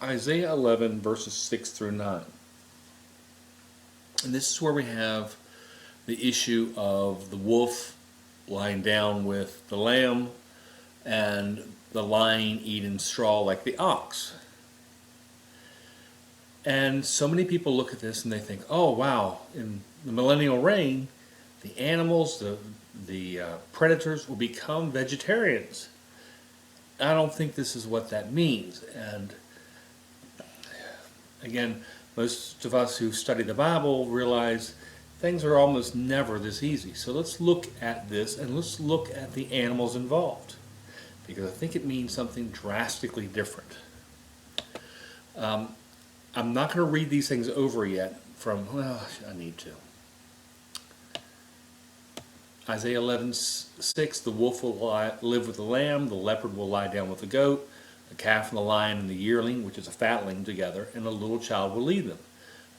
Isaiah 11, verses 6 through 9. And this is where we have the issue of the wolf lying down with the lamb and the lion eating straw like the ox. And so many people look at this and they think, oh wow, in the millennial reign, the animals, the predators will become vegetarians. I don't think this is what that means. And again, most of us who study the Bible realize things are almost never this easy. So let's look at this and let's look at the animals involved, because I think it means something drastically different. I'm not going to read these things over yet well, I need to. Isaiah 11:6, the wolf will live with the lamb, the leopard will lie down with the goat, the calf and the lion and the yearling, which is a fatling, together, and a little child will lead them.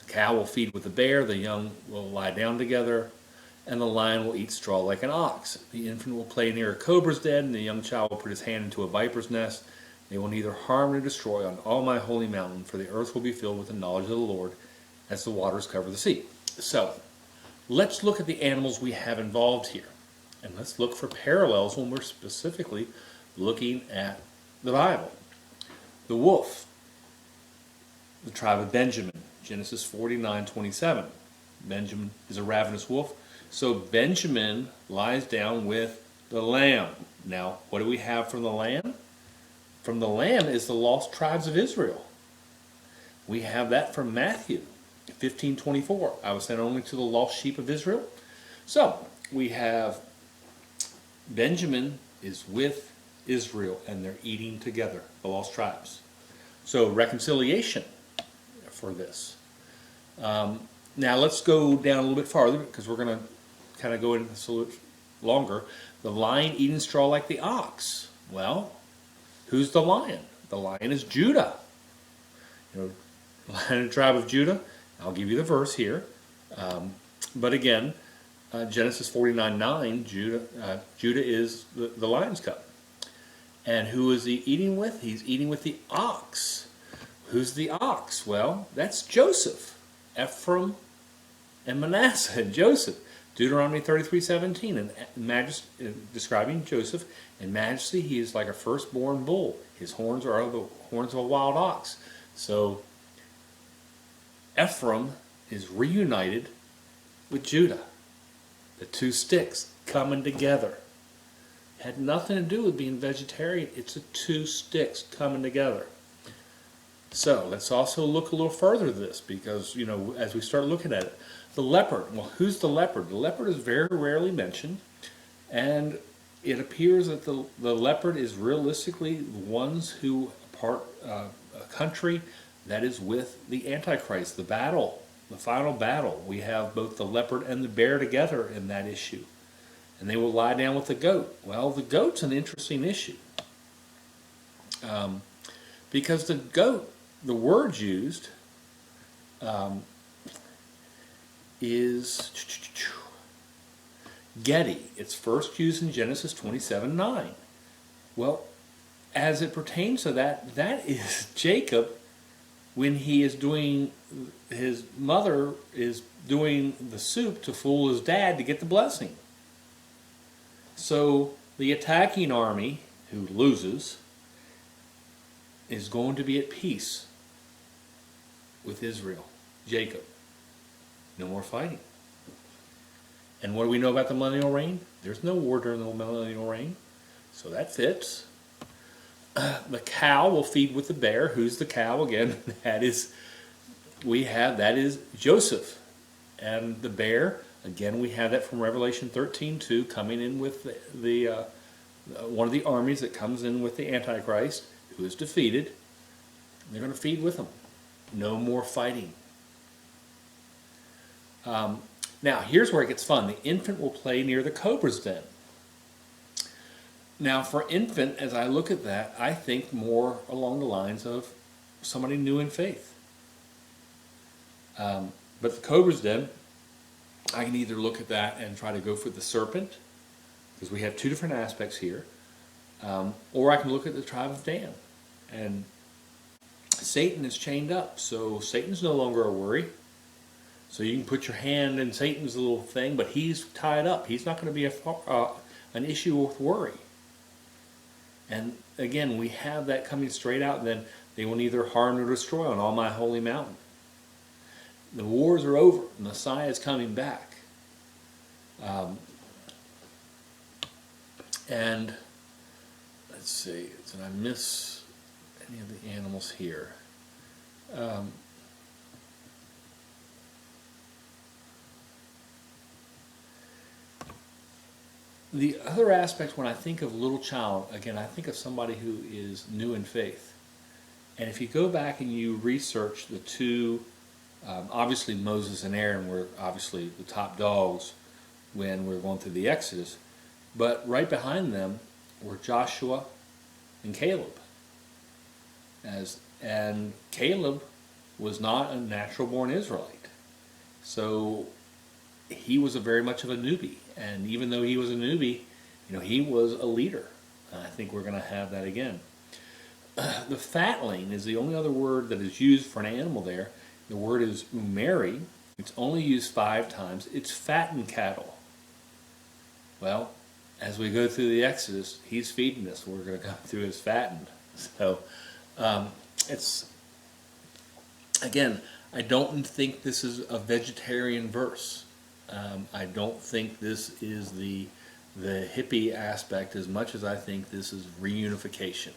The cow will feed with the bear, the young will lie down together, and the lion will eat straw like an ox. The infant will play near a cobra's den, and the young child will put his hand into a viper's nest. They will neither harm nor destroy on all my holy mountain, for the earth will be filled with the knowledge of the Lord as the waters cover the sea. So, let's look at the animals we have involved here. And let's look for parallels when we're specifically looking at the Bible. The wolf, the tribe of Benjamin, Genesis 49:27. Benjamin is a ravenous wolf. So Benjamin lies down with the lamb. Now, what do we have from the lamb? From the lamb is the lost tribes of Israel. We have that from Matthew 15:24. I was sent only to the lost sheep of Israel. So we have Benjamin is with Israel and they're eating together, the lost tribes. So reconciliation for this. Now let's go down a little bit farther because we're going to kind of go into this a little longer. The lion eating straw like the ox. Well, who's the lion? The lion is Judah. The lion of the tribe of Judah. I'll give you the verse here. But again, Genesis 49:9, Judah is the lion's cub. And who is he eating with? He's eating with the ox. Who's the ox? Well, that's Joseph, Ephraim, and Manasseh, and Joseph. Deuteronomy 33:17, and describing Joseph in majesty, he is like a firstborn bull. His horns are the horns of a wild ox. So Ephraim is reunited with Judah. The two sticks coming together. Had nothing to do with being vegetarian. It's the two sticks coming together. So let's also look a little further at this because, as we start looking at it, the leopard. Well, who's the leopard? The leopard is very rarely mentioned, and it appears that the leopard is realistically the ones who are part a country that is with the Antichrist, the battle, the final battle. We have both the leopard and the bear together in that issue. And they will lie down with the goat. Well, the goat's an interesting issue. Because the goat, the word used, is Gedi. It's first used in Genesis 27:9. Well, as it pertains to that, that is Jacob when he is doing, his mother is doing the soup to fool his dad to get the blessing. So the attacking army, who loses, is going to be at peace with Israel, Jacob. No more fighting. And what do we know about the millennial reign? There's no war during the millennial reign. So that fits. The cow will feed with the bear. Who's the cow again? That is Joseph. And the bear, again, we have that from Revelation 13:2, coming in with the one of the armies that comes in with the Antichrist, who is defeated. They're going to feed with them. No more fighting. Now, here's where it gets fun. The infant will play near the cobra's den. Now, for infant, as I look at that, I think more along the lines of somebody new in faith. But the cobra's den, I can either look at that and try to go for the serpent, because we have two different aspects here, or I can look at the tribe of Dan. And Satan is chained up, so Satan's no longer a worry. So you can put your hand in Satan's little thing, but he's tied up. He's not going to be an issue with worry. And again, we have that coming straight out. Then they will neither harm nor destroy on all my holy mountain. The wars are over. Messiah is coming back. And let's see, did I miss any of the animals here? The other aspect, when I think of little child, again, I think of somebody who is new in faith. And if you go back and you research the two, obviously Moses and Aaron were obviously the top dogs when we were going through the Exodus, but right behind them were Joshua and Caleb. And Caleb was not a natural-born Israelite. So he was very much of a newbie. And even though he was a newbie, he was a leader. And I think we're going to have that again. The fatling is the only other word that is used for an animal there. The word is umeri. It's only used 5 times. It's fattened cattle. Well, as we go through the Exodus, he's feeding us. We're going to go through his fattened. So it's, again, I don't think this is a vegetarian verse. I don't think this is the hippie aspect as much as I think this is reunification.